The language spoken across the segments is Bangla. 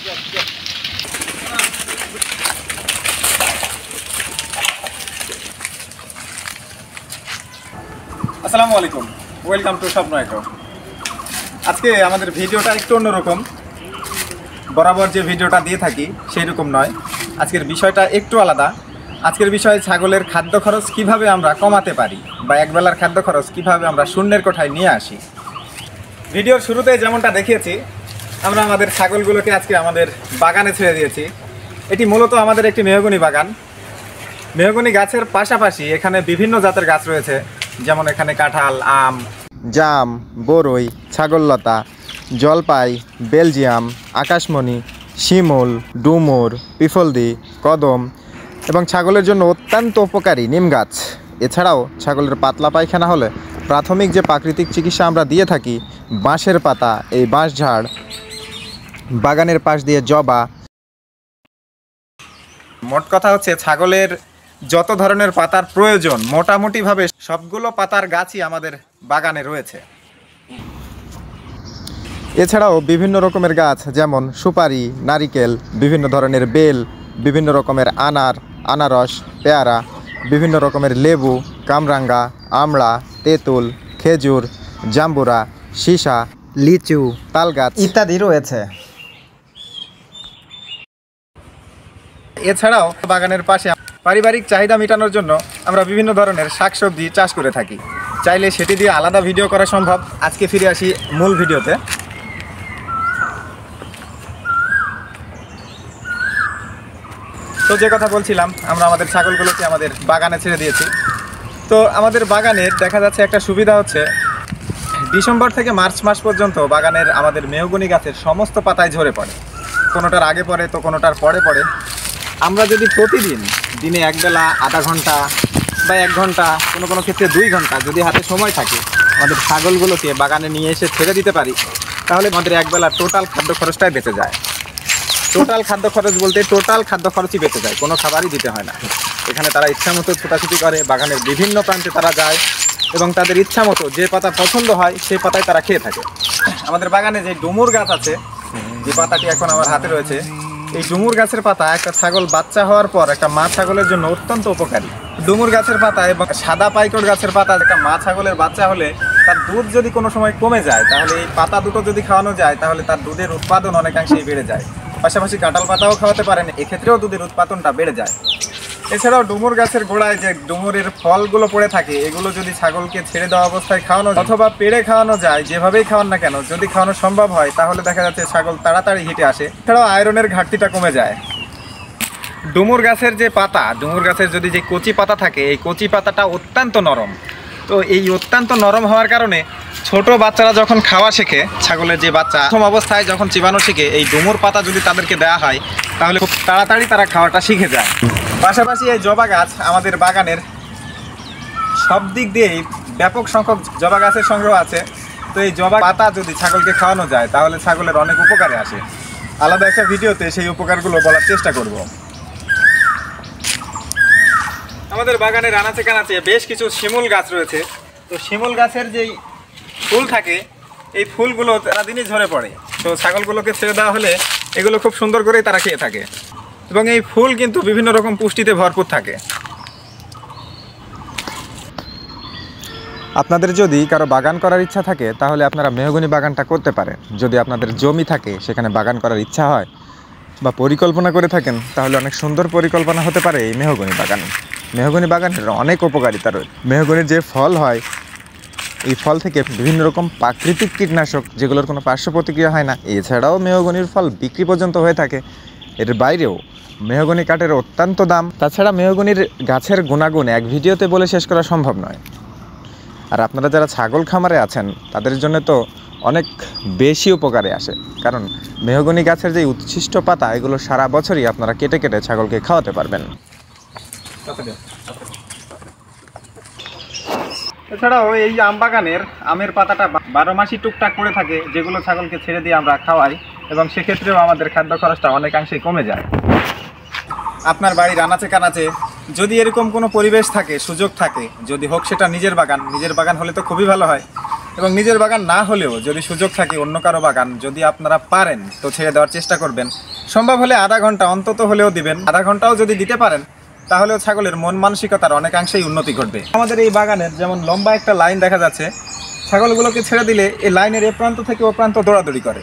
আসসালামু আলাইকুম, ওয়েলকাম টু স্বপ্ন এগ্রো। আজকে আমাদের ভিডিওটা একটু অন্যরকম, বরাবর যে ভিডিওটা দিয়ে থাকি সেই রকম নয়। আজকের বিষয়টা একটু আলাদা। আজকের বিষয় ছাগলের খাদ্য খরচ কিভাবে আমরা কমাতে পারি, বা একবেলার খাদ্য খরচ কিভাবে আমরা শূন্যের কোঠায় নিয়ে আসি। ভিডিওর শুরুতে যেমনটা দেখিয়েছি, আমরা আমাদের ছাগলগুলোকে আজকে আমাদের বাগানে ছেড়ে দিয়েছি। এটি মূলত আমাদের একটি মেহগনি বাগান। মেহগনি গাছের পাশাপাশি এখানে বিভিন্ন জাতের গাছ রয়েছে, যেমন এখানে কাঁঠাল, আম, জাম, বরই, ছাগললতা, জলপাই, বেলজিয়াম, আকাশমণি, শিমুল, ডুমুর, পিফলদি, কদম এবং ছাগলের জন্য অত্যন্ত উপকারী নিম গাছ। এছাড়াও ছাগলের পাতলা পায়খানা হলে প্রাথমিক যে প্রাকৃতিক চিকিৎসা আমরা দিয়ে থাকি, বাঁশের পাতা, এই বাঁশ ঝাড়, বাগানের পাশ দিয়ে জবা। মোট কথা হচ্ছে ছাগলের যত ধরনের পাতার প্রয়োজন মোটামুটিভাবে সবগুলো পাতার গাছই আমাদের বাগানে রয়েছে। এছাড়াও বিভিন্ন রকমের গাছ, যেমন সুপারি, নারিকেল, বিভিন্ন ধরনের বেল, বিভিন্ন রকমের আনারস, পেয়ারা, বিভিন্ন রকমের লেবু, কামরাঙ্গা, আমড়া, তেঁতুল, খেজুর, জাম্বুরা, সীসা, লিচু, তালগাছ ইত্যাদি রয়েছে। এছাড়াও বাগানের পাশে পারিবারিক চাহিদা মেটানোর জন্য আমরা বিভিন্ন ধরনের শাকসবজি চাষ করে থাকি। চাইলে সেটি দিয়ে আলাদা ভিডিও করা সম্ভব। আজকে ফিরে আসি মূল ভিডিওতে। তো যে কথা বলছিলাম, আমরা আমাদের ছাগলগুলোকে আমাদের বাগানে ছেড়ে দিয়েছি। তো আমাদের বাগানের দেখা যাচ্ছে একটা সুবিধা হচ্ছে, ডিসেম্বর থেকে মার্চ মাস পর্যন্ত বাগানের আমাদের মেহগনি গাছের সমস্ত পাতায় ঝরে পড়ে। কোনোটার আগে পড়ে তো কোনোটার পরে পড়ে। আমরা যদি প্রতিদিন দিনে একবেলা আধা ঘন্টা বা 1 ঘন্টা, কোনো কোনো ক্ষেত্রে 2 ঘন্টা যদি হাতে সময় থাকে আমাদের ছাগলগুলোকে বাগানে নিয়ে এসে ছেড়ে দিতে পারি, তাহলে আমাদের একবেলা টোটাল খাদ্য খরচটাই বেঁচে যায়। টোটাল খাদ্য খরচ বলতে টোটাল খাদ্য খরচই বেঁচে যায়, কোনো খাবারই দিতে হয় না। এখানে তারা ইচ্ছা মতো ছোটাছুটি করে, বাগানের বিভিন্ন প্রান্তে তারা যায় এবং তাদের ইচ্ছা মতো যে পাতা পছন্দ হয় সেই পাতায় তারা খেয়ে থাকে। আমাদের বাগানে যে ডুমুর গাছ আছে, যে পাতাটি এখন আমার হাতে রয়েছে, এই ডুমুর গাছের পাতা একটা ছাগল বাচ্চা হওয়ার পর একটা মা ছাগলের জন্য অত্যন্ত উপকারী। ডুমুর গাছের পাতা এবং সাদা পাইকড় গাছের পাতা, একটা মা ছাগলের বাচ্চা হলে তার দুধ যদি কোনো সময় কমে যায়, তাহলে এই পাতা দুটো যদি খাওয়ানো যায় তাহলে তার দুধের উৎপাদন অনেকাংশেই বেড়ে যায়। পাশাপাশি কাঁঠাল পাতাও খাওয়াতে পারেন, এক্ষেত্রেও দুধের উৎপাদনটা বেড়ে যায়। এছাড়াও ডুমুর গাছের গোড়ায় যে ডুমুরের ফলগুলো পড়ে থাকে, এগুলো যদি ছাগলকে ছেড়ে দেওয়া অবস্থায় খাওয়ানো অথবা পেড়ে খাওয়ানো যায়, যেভাবেই খাওয়ান না কেন, যদি খাওয়ানো সম্ভব হয় তাহলে দেখা যাচ্ছে ছাগল তাড়াতাড়ি হিটে আসে। এছাড়াও আয়রনের ঘাটতিটা কমে যায়। ডুমুর গাছের যে পাতা, ডুমুর গাছের যদি যে কচি পাতা থাকে, এই কচি পাতাটা অত্যন্ত নরম। তো এই অত্যন্ত নরম হওয়ার কারণে ছোট বাচ্চারা যখন খাওয়া শেখে, ছাগলের যে বাচ্চা প্রথম অবস্থায় যখন চিবানো শিখে, এই ডুমুর পাতা যদি তাদেরকে দেওয়া হয় তাহলে খুব তাড়াতাড়ি তারা খাওয়াটা শিখে যায়। পাশাপাশি এই জবা গাছ আমাদের বাগানের সব দিক দিয়েই ব্যাপক সংখ্যক জবা গাছের সংগ্রহ আছে। তো এই জবা পাতা যদি ছাগলকে খাওয়ানো যায় তাহলে ছাগলের অনেক উপকারে আসে। আলাদা একটা ভিডিওতে সেই উপকারগুলো বলার চেষ্টা করব। আমাদের বাগানের আনাচে কানাচে বেশ কিছু শিমুল গাছ রয়েছে। তো শিমুল গাছের যেই ফুল থাকে, এই ফুলগুলো সারাদিনই ঝরে পড়ে। তো ছাগলগুলোকে ছেড়ে দেওয়া হলে এগুলো খুব সুন্দর করেই তারা খেয়ে থাকে এবং এই ফুল কিন্তু বিভিন্ন রকম পুষ্টিতে ভরপুর থাকে। আপনাদের যদি কারো বাগান করার ইচ্ছা থাকে তাহলে আপনারা মেহগনি বাগানটা করতে পারেন। যদি আপনাদের জমি থাকে, সেখানে বাগান করার ইচ্ছা হয় বা পরিকল্পনা করে থাকেন, তাহলে অনেক সুন্দর পরিকল্পনা হতে পারে এই মেহগনি বাগান। মেহগনি বাগানের অনেক উপকারিতা রয়েছে। মেহগনির যে ফল হয়, এই ফল থেকে বিভিন্ন রকম প্রাকৃতিক কীটনাশক, যেগুলোর কোনো পার্শ্ব প্রতিক্রিয়া হয় না। এছাড়াও মেহগনির ফল বিক্রি পর্যন্ত হয়ে থাকে। এর বাইরেও মেহগনি কাঠের অত্যন্ত দাম। তাছাড়া মেহগনির গাছের গুণাগুণ এক ভিডিওতে বলে শেষ করা সম্ভব নয়। আর আপনারা যারা ছাগল খামারে আছেন তাদের জন্য তো অনেক বেশি উপকারে আসে, কারণ মেহগনি গাছের যে উচ্ছিষ্ট পাতা, এগুলো সারা বছরই আপনারা কেটে কেটে ছাগলকে খাওয়াতে পারবেন। এছাড়াও এই আম বাগানের আমের পাতাটা 12 মাসই টুকটাক পড়ে থাকে, যেগুলো ছাগলকে ছেড়ে দিয়ে আমরা খাওয়াই এবং সেক্ষেত্রেও আমাদের খাদ্য খরচটা অনেকাংশেই কমে যায়। আপনার বাড়ির আনাচে কানাচে যদি এরকম কোনো পরিবেশ থাকে, সুযোগ থাকে, যদি হোক সেটা নিজের বাগান হলে তো খুবই ভালো হয়। এবং নিজের বাগান না হলেও যদি সুযোগ থাকে অন্য কারো বাগান যদি আপনারা পারেন তো ছেড়ে দেওয়ার চেষ্টা করবেন। সম্ভব হলে আধা ঘন্টা অন্তত হলেও দিবেন। আধা ঘন্টাও যদি দিতে পারেন তাহলেও ছাগলের মন মানসিকতার অনেকাংশেই উন্নতি ঘটবে। আমাদের এই বাগানের যেমন লম্বা একটা লাইন দেখা যাচ্ছে, ছাগলগুলোকে ছেড়ে দিলে এই লাইনের এ প্রান্ত থেকে ও প্রান্ত দৌড়াদৌড়ি করে।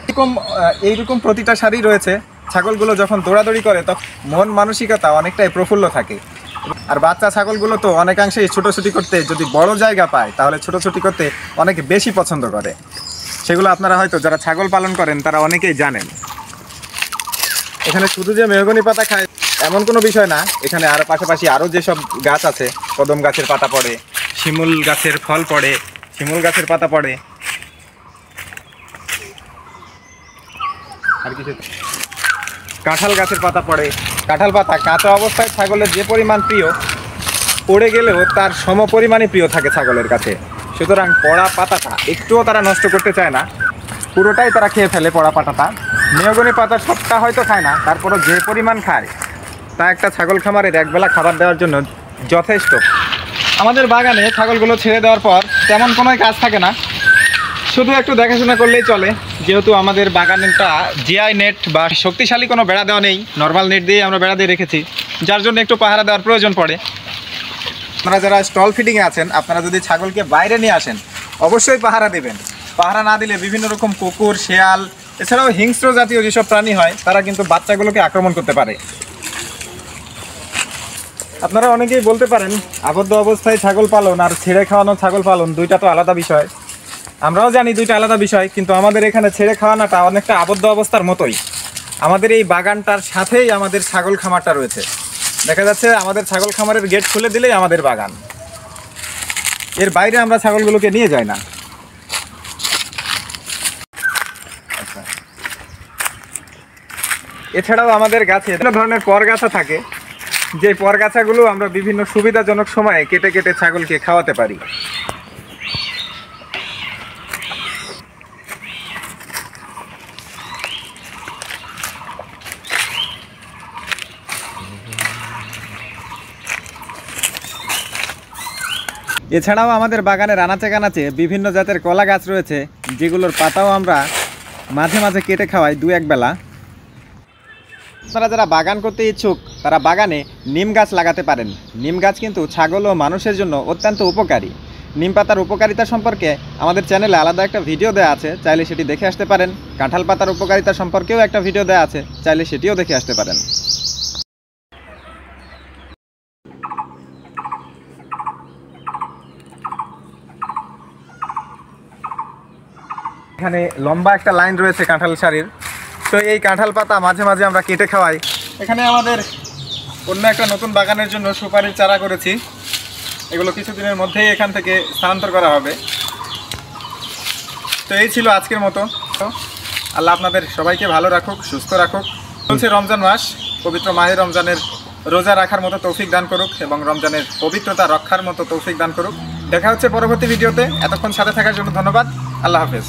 এইরকম প্রতিটা সারি রয়েছে। ছাগলগুলো যখন দৌড়াদৌড়ি করে তখন মন মানসিকতা অনেকটাই প্রফুল্ল থাকে। আর বাচ্চা ছাগলগুলো তো অনেকাংশেই ছোটোছুটি করতে যদি বড় জায়গা পায় তাহলে ছোটোছুটি করতে অনেক বেশি পছন্দ করে। সেগুলো আপনারা হয়তো যারা ছাগল পালন করেন তারা অনেকেই জানেন। এখানে শুধু যে মেহগনি পাতা খায় এমন কোনো বিষয় না, এখানে আর পাশাপাশি আরও যেসব গাছ আছে, কদম গাছের পাতা পড়ে, শিমুল গাছের ফল পড়ে, শিমুল গাছের পাতা পড়ে, আর কিছু কাঁঠাল গাছের পাতা পড়ে। কাঁঠাল পাতা কাঁচা অবস্থায় ছাগলের যে পরিমাণ প্রিয়, পড়ে গেলেও তার সম পরিমাণই প্রিয় থাকে ছাগলের কাছে। সুতরাং পড়া পাতাটা একটুও তারা নষ্ট করতে চায় না, পুরোটাই তারা খেয়ে ফেলে পড়া পাতাটা। মেহগনি পাতা সবটা হয়তো খায় না, তারপরও যে পরিমাণ খায় তা একটা ছাগল খামারের একবেলা খাবার দেওয়ার জন্য যথেষ্ট। আমাদের বাগানে ছাগলগুলো ছেড়ে দেওয়ার পর তেমন কোনো কাজ থাকে না, শুধু একটু দেখাশোনা করলেই চলে। যেহেতু আমাদের বাগানটা জিআই নেট বা শক্তিশালী কোনো বেড়া দেওয়া নেই, নর্মাল নেট দিয়ে আমরা বেড়া দিয়ে রেখেছি, যার জন্য একটু পাহারা দেওয়ার প্রয়োজন পড়ে। আপনারা যারা স্টল ফিডিংয়ে আছেন, আপনারা যদি ছাগলকে বাইরে নিয়ে আসেন অবশ্যই পাহারা দেবেন। পাহারা না দিলে বিভিন্ন রকম কুকুর, শেয়াল, এছাড়াও হিংস্র জাতীয় যেসব প্রাণী হয় তারা কিন্তু বাচ্চাগুলোকে আক্রমণ করতে পারে। আপনারা অনেকেই বলতে পারেন আবদ্ধ অবস্থায় ছাগল পালন আর ছেড়ে খাওয়ানো ছাগল পালন দুইটা তো আলাদা বিষয়। আমরাও জানি দুইটা আলাদা বিষয়, কিন্তু আমাদের এখানে ছেড়ে খাওয়ানোটা অনেকটা আবদ্ধ অবস্থার মতোই। আমাদের এই বাগানটার সাথেই আমাদের ছাগল খামারটা রয়েছে। দেখা যাচ্ছে আমাদের ছাগল খামারের গেট খুলে দিলেই আমাদের বাগান, এর বাইরে আমরা ছাগলগুলোকে নিয়ে যাই না। আচ্ছা, এছাড়াও আমাদের গাছে বিভিন্ন ধরনের পরগাছা থাকে, যে পরগাছাগুলো আমরা বিভিন্ন সুবিধাজনক সময়ে কেটে কেটে ছাগলকে খাওয়াতে পারি। এছাড়াও আমাদের বাগানের আনাচে কানাচে বিভিন্ন জাতের কলা গাছ রয়েছে, যেগুলোর পাতাও আমরা মাঝে মাঝে কেটে খাওয়াই দু এক বেলা। আপনারা যারা বাগান করতে ইচ্ছুক তারা বাগানে নিম গাছ লাগাতে পারেন। নিম গাছ কিন্তু ছাগল ও মানুষের জন্য অত্যন্ত উপকারী। নিম পাতার উপকারিতা সম্পর্কে আমাদের চ্যানেলে আলাদা একটা ভিডিও দেওয়া আছে, চাইলে সেটি দেখে আসতে পারেন। কাঁঠাল পাতার উপকারিতা সম্পর্কেও একটা ভিডিও দেওয়া আছে, চাইলে সেটিও দেখে আসতে পারেন। এখানে লম্বা একটা লাইন রয়েছে কাঁঠাল শাড়ির, তো এই কাঁঠাল পাতা মাঝে মাঝে আমরা কেটে খাওয়াই। এখানে আমাদের অন্য একটা নতুন বাগানের জন্য সুপারির চারা করেছি, এগুলো কিছুদিনের মধ্যেই এখান থেকে স্থানান্তর করা হবে। তো এই ছিল আজকের মতো। আল্লাহ আপনাদের সবাইকে ভালো রাখুক, সুস্থ রাখুক। চলছে রমজান মাস, পবিত্র মাহে রমজানের রোজা রাখার মতো তৌফিক দান করুক এবং রমজানের পবিত্রতা রক্ষার মতো তৌফিক দান করুক। দেখা হচ্ছে পরবর্তী ভিডিওতে। এতক্ষণ সাথে থাকার জন্য ধন্যবাদ। আল্লাহ হাফেজ।